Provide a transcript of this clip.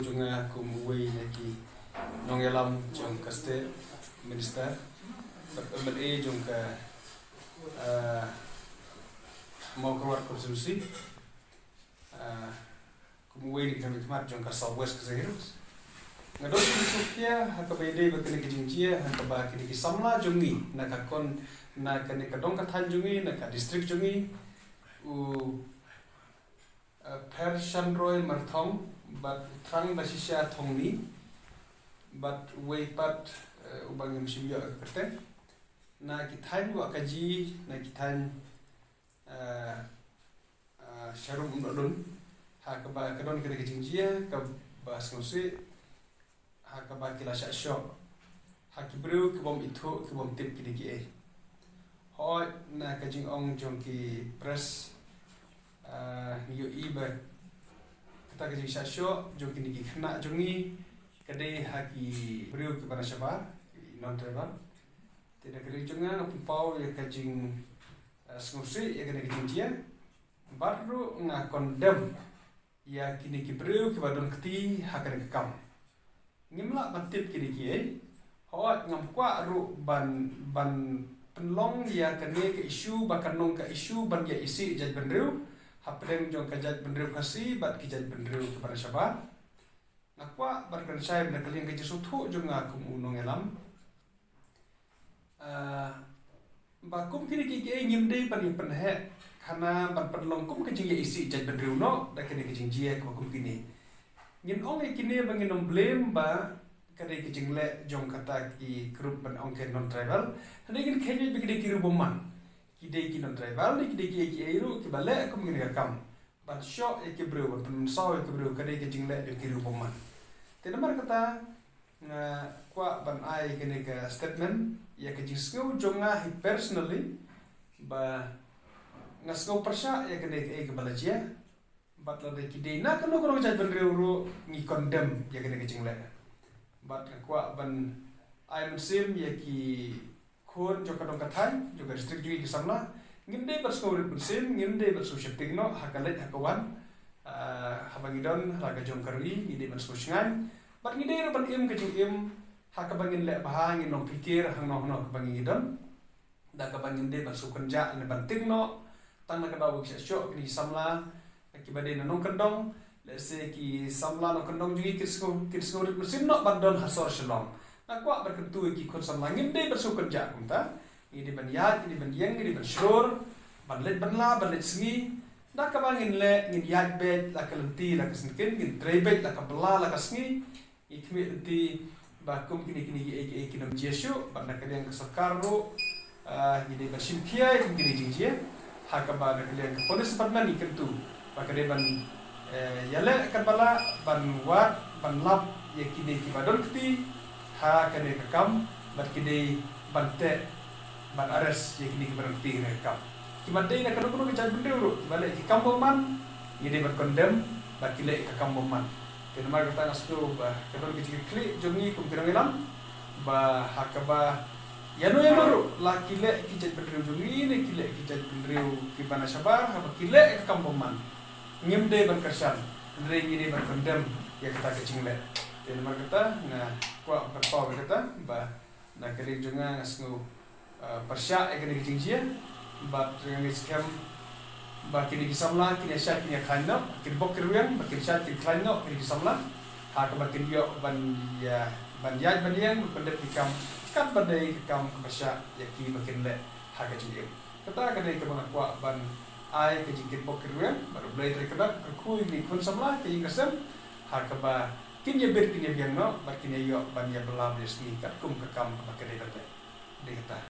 Junga kumuwi naki nongelam jong kaste minister MLA jong ka mau keluar konsumsi kumuwi ni kami kemat jong ka Southwest Kasahirus ngadon sukia hakabede bakini kijinjia hakaba kini kisamla jongi nakakon nakani kadong kathan jongi naka district jongi u Pershan Roy Marthong but trang basisya thongni but way pat ubang simyo kete na kithan wa kaji na kithan sharum unodun hakaba kadon kete kijinjia ka bas ngosi hakaba kila shop hakibru kibom ithu kibom tip kidiki e hoi na kajing ong jongki press yo iba kata kajing shasho jongki niki khna jongi kade haki brio ke bana shabar non travel tidak kali jonga pau ya kajing sngusri ya kene kajing dia baru nga condemn ya kini ki brio ke badon keti hakane kam ngimla bantip kini ki hot ngam kwa ru ban penlong ya kene ke isu bakan nong ke isu ban ya isi jaj benriu hapdeng jong kajat benriu kasi bat kijat benriu kepada syabat nakwa barkan saya nak kalian ke jesutu jong aku unong elam bakum kini ki ngimde pan penhe kana ban penlong kum ke ya isi jaj benriu no dak kene ke jia bakum kini ngin ong kini bangin nom blame ba kadai kicing le jong kata ki grup ban ong ken non travel hadai kin kenya bi kadai kiru bomman kidai ki non travel ni kidai ki airu ki bale aku mengin kam ban show e ki bro ban saw e ki bro kadai kicing le bi kiru bomman te nomor kata na kwa ban ai kene ka statement ya kicing skau jonga hi personally ba ngasau persya ya kene ke balajia bat la de kidai na kono kono jaj ban reuru ngi condemn ya kene kicing le bat kwa ban ai musim ya ki khon jo kadong kathan jo ka district ju ki samla nginde bersko musim nginde berso shipping no hakalet hakawan habangidon raga jom karwi nginde bersko shingan bat nginde ro ban im ke im hakabangin le bahangin no pikir hang no no kabangidon da kabanginde berso kenja ne banting no tang na kadaw ki syo ki samla ki bade no kendong lese ki samla no kendong jugi kirsko musim no bandon hasor shalom nakwa berkentu ki kon samla nginde berso kerja kunta ini ban yat ini ban yang ini ban shror ban let ban la ban let sngi da ka bangin le ngin yat bet la kalenti la kasnkin ngin trebet la kabla la kasngi ikmi ti bakum kini kinam jeshu ban na kalian kesakaro ini ban simkia kini jingjia hakaba na kalian ke polis department ikentu bakade ban yale kabala ban wat ban lap ya kini kibadon keti ha kene kam bat kini bante ban ares ya kini kibadon keti ne kam kimade na kanu kanu ke bendeu bale ki kam boman yede bat condemn bat kile ke kam boman kene mar kata nastu ba kanu ke kli jongi kum kirangilam ba hakaba yano yano la kile ki jat bendeu jongi ne kile ki jat bendeu ki bana sabar ha kile ke kam boman ngimde ban kersan ndre ngini ban condemn ya kata kecing le te nomor kata na kwa berpau kata ba na kali jonga ngasngu persya e kene kecing sia ba ngi scam ba kini kisamla kini sya kini khanno kini bok kirwen ba kini sya kini khanno kini kisamla ha ka ba kini yo ban ya ban yaj ban yang pendet dikam kat badai kam persya ya ki makin le ha kecing kata kene ke bang kwa ban ai ke jingkit pokirwen baru blai terkedak ku ni kun samla ke ingasem hakaba kinya ber kinya biang no bar kinya yo ban ya belam resmi kat kum ke kam ke de kata